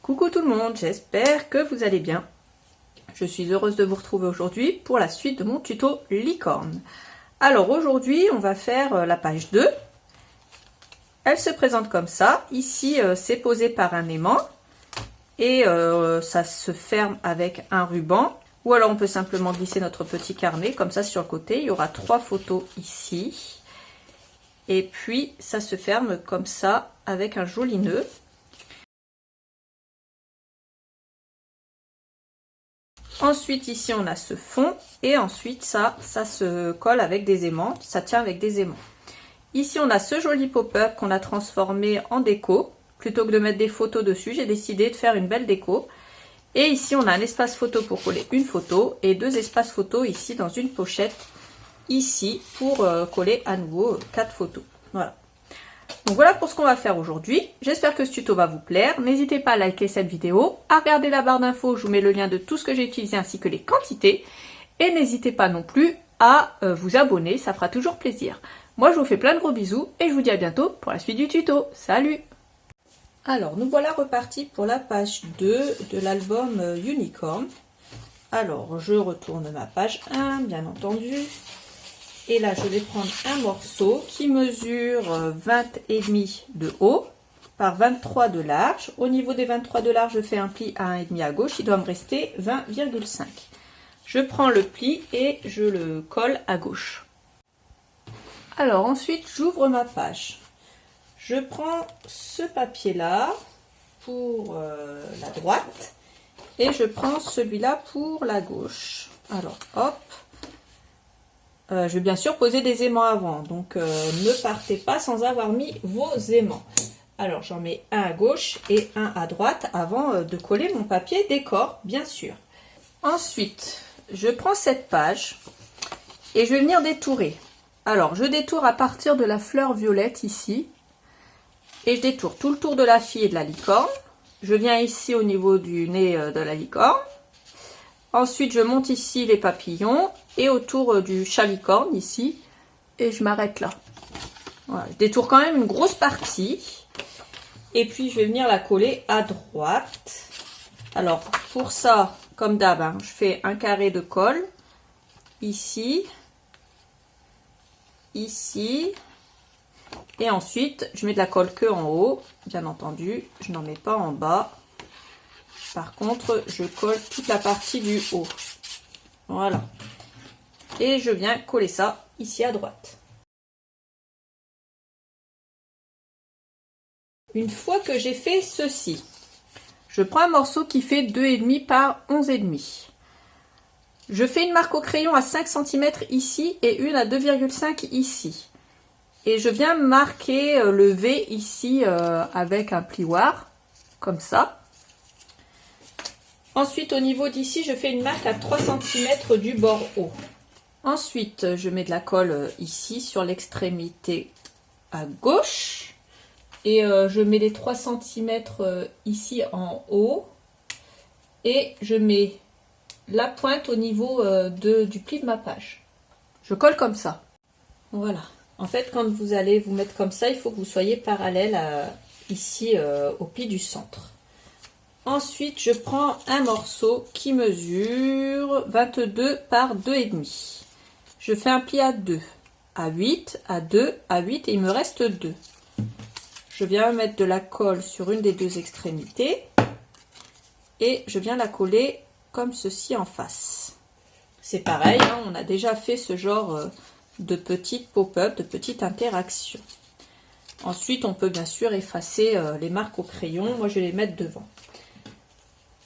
Coucou tout le monde, j'espère que vous allez bien. Je suis heureuse de vous retrouver aujourd'hui pour la suite de mon tuto licorne. Alors aujourd'hui, on va faire la page 2. Elle se présente comme ça. Ici, c'est posé par un aimant et ça se ferme avec un ruban. Ou alors on peut simplement glisser notre petit carnet comme ça sur le côté. Il y aura 3 photos ici. Et puis ça se ferme comme ça avec un joli nœud. Ensuite ici on a ce fond et ensuite ça se colle avec des aimants, ça tient avec des aimants. Ici on a ce joli pop-up qu'on a transformé en déco. Plutôt que de mettre des photos dessus, j'ai décidé de faire une belle déco. Et ici on a un espace photo pour coller une photo et 2 espaces photos ici dans une pochette ici pour coller à nouveau 4 photos. Voilà. Donc voilà pour ce qu'on va faire aujourd'hui. J'espère que ce tuto va vous plaire. N'hésitez pas à liker cette vidéo, à regarder la barre d'infos, je vous mets le lien de tout ce que j'ai utilisé ainsi que les quantités. Et n'hésitez pas non plus à vous abonner, ça fera toujours plaisir. Moi je vous fais plein de gros bisous et je vous dis à bientôt pour la suite du tuto. Salut! Alors nous voilà repartis pour la page 2 de l'album Unicorn. Alors je retourne ma page 1 bien entendu. Et là, je vais prendre un morceau qui mesure 20,5 de haut par 23 de large. Au niveau des 23 de large, je fais un pli à 1,5 à gauche. Il doit me rester 20,5. Je prends le pli et je le colle à gauche. Alors ensuite, j'ouvre ma page. Je prends ce papier-là pour la droite et je prends celui-là pour la gauche. Alors, hop. Je vais bien sûr poser des aimants avant, donc ne partez pas sans avoir mis vos aimants. Alors j'en mets un à gauche et un à droite avant de coller mon papier décor, bien sûr. Ensuite, je prends cette page et je vais venir détourer. Alors je détourne à partir de la fleur violette ici et je détourne tout le tour de la fille et de la licorne. Je viens ici au niveau du nez de la licorne. Ensuite, je monte ici les papillons et autour du chat licorne ici. Et je m'arrête là. Voilà, je détourne quand même une grosse partie. Et puis, je vais venir la coller à droite. Alors, pour ça, comme d'hab, hein, je fais un carré de colle. Ici. Ici. Et ensuite, je mets de la colle que en haut. Bien entendu, je n'en mets pas en bas. Par contre, je colle toute la partie du haut. Voilà. Et je viens coller ça ici à droite. Une fois que j'ai fait ceci, je prends un morceau qui fait 2,5 par 11,5. Je fais une marque au crayon à 5 cm ici et une à 2,5 ici. Et je viens marquer le V ici avec un plioir, comme ça. Ensuite, au niveau d'ici, je fais une marque à 3 cm du bord haut. Ensuite, je mets de la colle ici sur l'extrémité à gauche. Et je mets les 3 cm ici en haut. Et je mets la pointe au niveau du pli de ma page. Je colle comme ça. Voilà. En fait, quand vous allez vous mettre comme ça, il faut que vous soyez parallèle ici au pli du centre. Ensuite, je prends un morceau qui mesure 22 par 2,5. Je fais un pli à 2, à 8, à 2, à 8 et il me reste 2. Je viens mettre de la colle sur une des 2 extrémités et je viens la coller comme ceci en face. C'est pareil, hein, on a déjà fait ce genre de petite pop-up, de petite interaction. Ensuite, on peut bien sûr effacer les marques au crayon. Moi, je vais les mettre devant.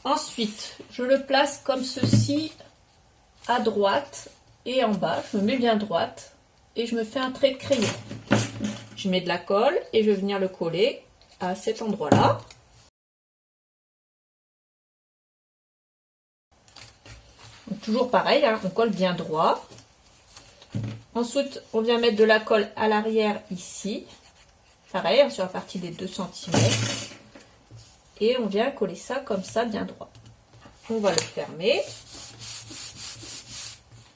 Ensuite, je le place comme ceci à droite et en bas. Je me mets bien droite et je me fais un trait de crayon. Je mets de la colle et je vais venir le coller à cet endroit-là. Toujours pareil, hein, on colle bien droit. Ensuite, on vient mettre de la colle à l'arrière ici. Pareil, hein, sur la partie des 2 cm. Et on vient coller ça comme ça, bien droit. On va le fermer.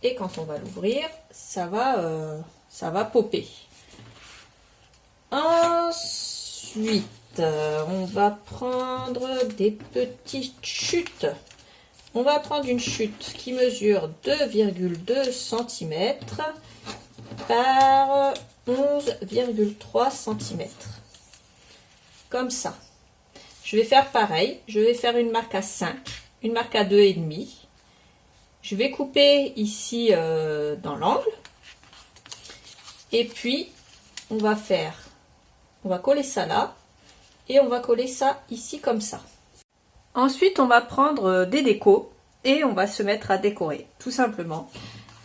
Et quand on va l'ouvrir, ça va popper. Ensuite, on va prendre des petites chutes. On va prendre une chute qui mesure 2,2 cm par 11,3 cm. Comme ça. Je vais faire pareil. Je vais faire une marque à 5, une marque à 2,5. Je vais couper ici dans l'angle. Et puis, on va coller ça là. Et on va coller ça ici comme ça. Ensuite, on va prendre des décos et on va se mettre à décorer, tout simplement.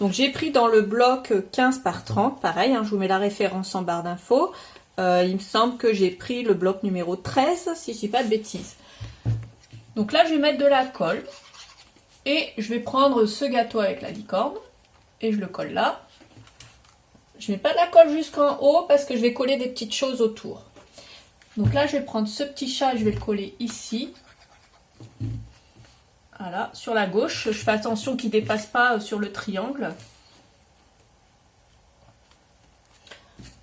Donc, j'ai pris dans le bloc 15 par 30, pareil, hein, je vous mets la référence en barre d'infos. Il me semble que j'ai pris le bloc numéro 13, si je dis pas de bêtises. Donc là, je vais mettre de la colle et je vais prendre ce gâteau avec la licorne et je le colle là. Je mets pas de la colle jusqu'en haut parce que je vais coller des petites choses autour. Donc là, je vais prendre ce petit chat et je vais le coller ici. Voilà, sur la gauche, je fais attention qu'il ne dépasse pas sur le triangle.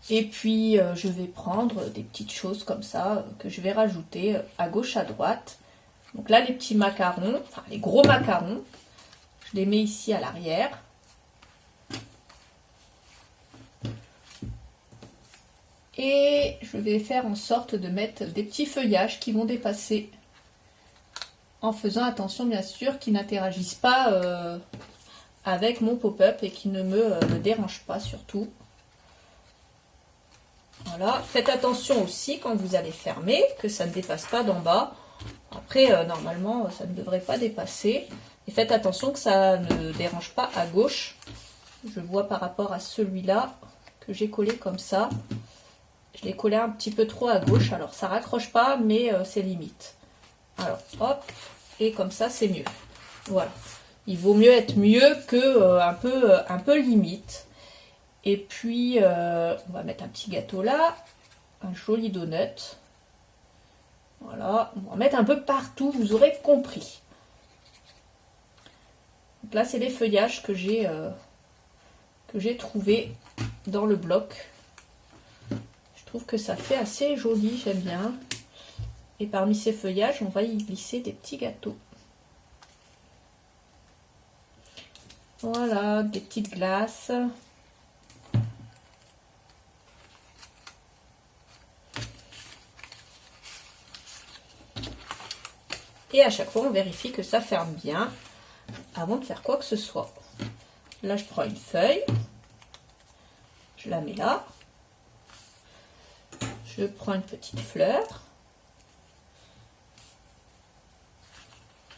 Et puis, je vais prendre des petites choses comme ça que je vais rajouter à gauche, à droite. Donc là, les petits macarons, enfin les gros macarons, je les mets ici à l'arrière. Et je vais faire en sorte de mettre des petits feuillages qui vont dépasser. En faisant attention bien sûr qu'ils n'interagissent pas avec mon pop-up et qu'ils ne me dérangent pas surtout. Voilà, faites attention aussi quand vous allez fermer que ça ne dépasse pas d'en bas. Après normalement ça ne devrait pas dépasser. Et faites attention que ça ne dérange pas à gauche. Je vois par rapport à celui-là que j'ai collé comme ça. Je l'ai collé un petit peu trop à gauche, alors ça raccroche pas mais c'est limite. Alors hop. Et comme ça, c'est mieux. Voilà. Il vaut mieux être mieux que un peu limite. Et puis, on va mettre un petit gâteau là. Un joli donut. Voilà. On va en mettre un peu partout, vous aurez compris. Donc là, c'est les feuillages que j'ai trouvés dans le bloc. Je trouve que ça fait assez joli, j'aime bien. Et parmi ces feuillages, on va y glisser des petits gâteaux. Voilà, des petites glaces. Et à chaque fois, on vérifie que ça ferme bien avant de faire quoi que ce soit. Là, je prends une feuille. Je la mets là. Je prends une petite fleur.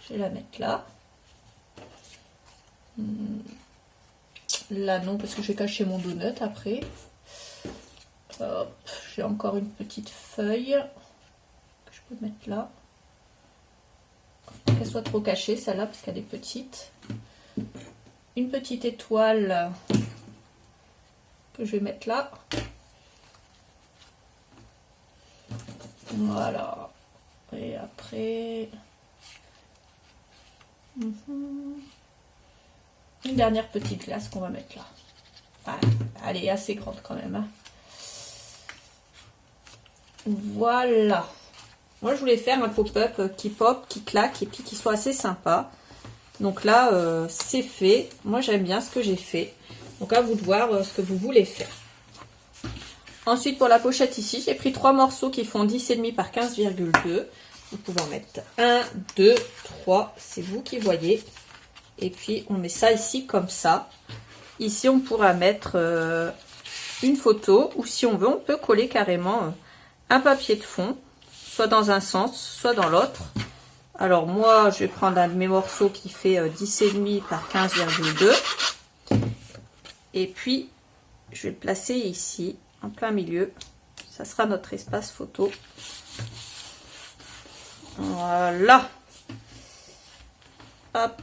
Je vais la mettre là. Là non, parce que je vais cacher mon donut après. J'ai encore une petite feuille que je peux mettre là. Qu'elle soit trop cachée, celle-là, parce qu'elle est petite. Une petite étoile que je vais mettre là. Voilà. Et après... Une dernière petite glace qu'on va mettre là. Ah, elle est assez grande quand même. Hein. Voilà. Moi, je voulais faire un pop-up qui pop, qui claque et puis qui soit assez sympa. Donc là, c'est fait. Moi, j'aime bien ce que j'ai fait. Donc à vous de voir ce que vous voulez faire. Ensuite, pour la pochette ici, j'ai pris 3 morceaux qui font 10,5 par 15,2. Vous pouvez en mettre 1, 2, 3. C'est vous qui voyez. Et puis, on met ça ici comme ça. Ici, on pourra mettre une photo. Ou si on veut, on peut coller carrément un papier de fond. Soit dans un sens, soit dans l'autre. Alors, moi, je vais prendre un de mes morceaux qui fait 10,5 par 15,2. Et puis, je vais le placer ici, en plein milieu. Ça sera notre espace photo. Voilà. Hop.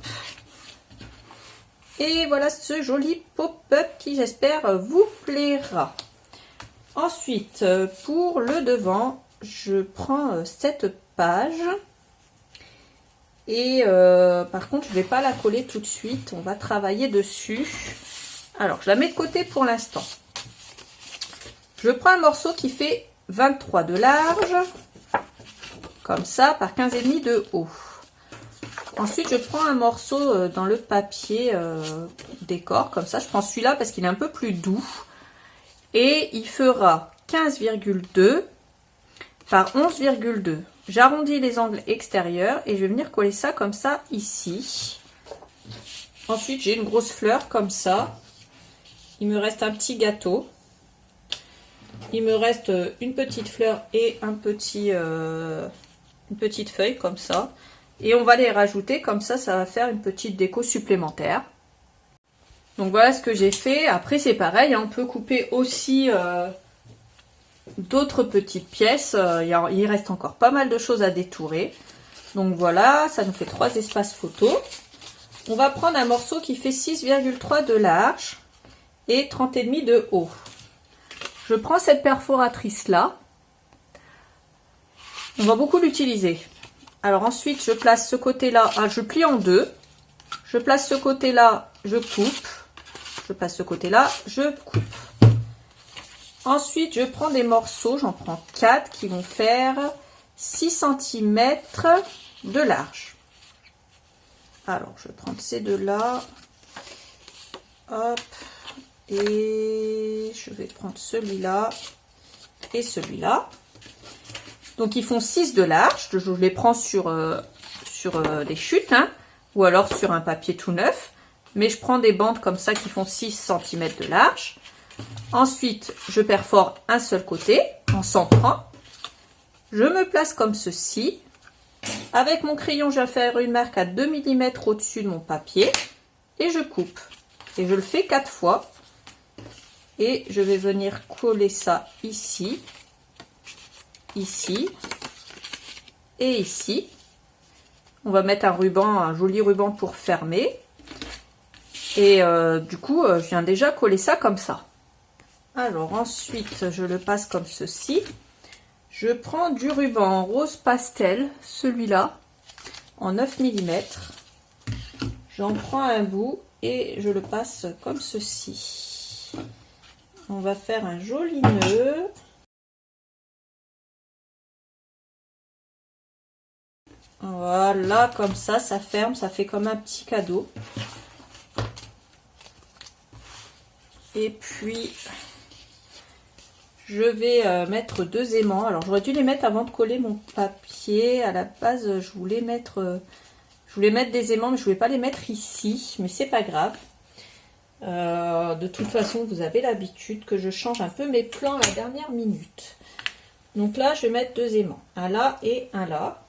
Et voilà ce joli pop-up qui, j'espère, vous plaira. Ensuite, pour le devant, je prends cette page. Et par contre, je ne vais pas la coller tout de suite. On va travailler dessus. Alors, je la mets de côté pour l'instant. Je prends un morceau qui fait 23 de large. comme ça, par 15,5 de haut. Ensuite, je prends un morceau dans le papier décor, comme ça. Je prends celui-là parce qu'il est un peu plus doux. Et il fera 15,2 par 11,2. J'arrondis les angles extérieurs et je vais venir coller ça comme ça ici. Ensuite, j'ai une grosse fleur comme ça. Il me reste un petit gâteau. Il me reste une petite fleur et une petite feuille comme ça. Et on va les rajouter comme ça va faire une petite déco supplémentaire. Donc voilà ce que j'ai fait. Après c'est pareil, hein, on peut couper aussi d'autres petites pièces. Il reste encore pas mal de choses à détourer. Donc voilà, ça nous fait 3 espaces photo. On va prendre un morceau qui fait 6,3 de large et 30,5 de haut. Je prends cette perforatrice là. On va beaucoup l'utiliser. Alors ensuite, je place ce côté-là, je plie en deux. Je place ce côté-là, je coupe. Je place ce côté-là, je coupe. Ensuite, je prends des morceaux, j'en prends 4 qui vont faire 6 cm de large. Alors, je vais prendre ces deux-là. Hop. Et je vais prendre celui-là et celui-là. Donc, ils font 6 de large. Je les prends sur des chutes, hein, ou alors sur un papier tout neuf. Mais je prends des bandes comme ça qui font 6 cm de large. Ensuite, je perfore un seul côté en centrant. Je me place comme ceci. Avec mon crayon, je vais faire une marque à 2 mm au-dessus de mon papier. Et je coupe. Et je le fais 4 fois. Et je vais venir coller ça ici, ici et ici. On va mettre un ruban, un joli ruban pour fermer. Et du coup, je viens déjà coller ça comme ça. Alors ensuite, je le passe comme ceci. Je prends du ruban rose pastel, celui-là, en 9 mm. J'en prends un bout et je le passe comme ceci. On va faire un joli nœud. Voilà, comme ça ferme, ça fait comme un petit cadeau. Et puis, je vais mettre 2 aimants. Alors, j'aurais dû les mettre avant de coller mon papier. À la base, je voulais mettre des aimants, mais je ne voulais pas les mettre ici. Mais c'est pas grave. De toute façon, vous avez l'habitude que je change un peu mes plans à la dernière minute. Donc là, je vais mettre 2 aimants. Un là et un là.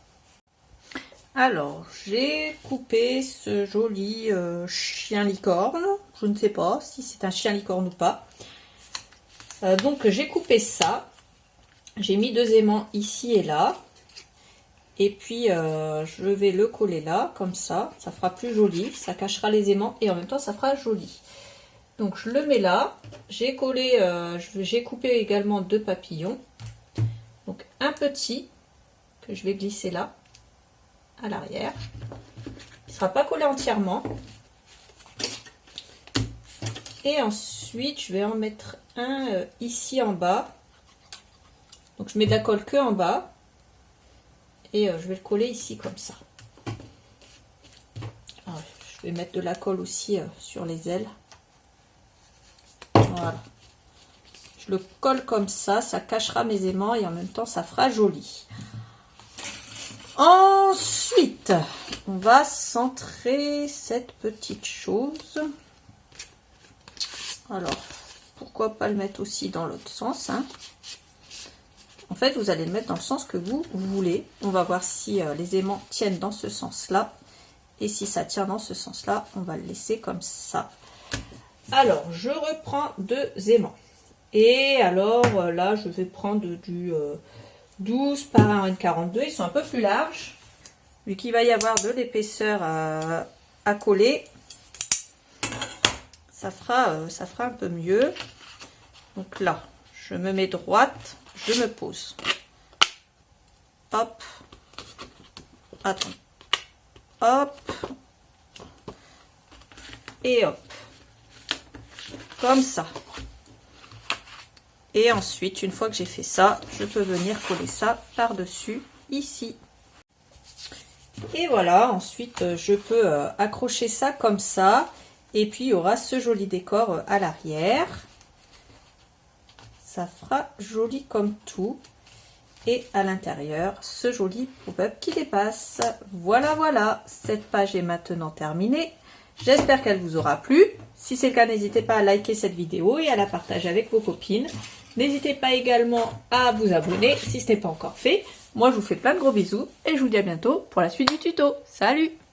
Alors, j'ai coupé ce joli chien licorne. Je ne sais pas si c'est un chien licorne ou pas. Donc, j'ai coupé ça. J'ai mis 2 aimants ici et là. Et puis, je vais le coller là, comme ça. Ça fera plus joli. Ça cachera les aimants et en même temps, ça fera joli. Donc, je le mets là. J'ai collé, j'ai coupé également 2 papillons. Donc, un petit que je vais glisser là. À l'arrière. Il ne sera pas collé entièrement. Et ensuite, je vais en mettre un ici en bas. Donc, je mets de la colle que en bas. Et je vais le coller ici comme ça. Alors, je vais mettre de la colle aussi sur les ailes. Voilà. Je le colle comme ça. Ça cachera mes aimants et en même temps, ça fera joli. Ensuite, on va centrer cette petite chose. Alors, pourquoi pas le mettre aussi dans l'autre sens, hein. En fait, vous allez le mettre dans le sens que vous voulez. On va voir si les aimants tiennent dans ce sens-là. Et si ça tient dans ce sens-là, on va le laisser comme ça. Alors, je reprends 2 aimants. Et alors, là, je vais prendre du 12 par 1,42. Ils sont un peu plus larges. Vu qu'il va y avoir de l'épaisseur à coller, ça fera un peu mieux. Donc là, je me mets droite, je me pose. Hop. Attends. Hop. Et hop. Comme ça. Et ensuite, une fois que j'ai fait ça, je peux venir coller ça par-dessus ici. Et voilà, ensuite je peux accrocher ça comme ça. Et puis il y aura ce joli décor à l'arrière. Ça fera joli comme tout. Et à l'intérieur, ce joli pop-up qui dépasse. Voilà, voilà, cette page est maintenant terminée. J'espère qu'elle vous aura plu. Si c'est le cas, n'hésitez pas à liker cette vidéo et à la partager avec vos copines. N'hésitez pas également à vous abonner si ce n'est pas encore fait. Moi, je vous fais plein de gros bisous et je vous dis à bientôt pour la suite du tuto. Salut!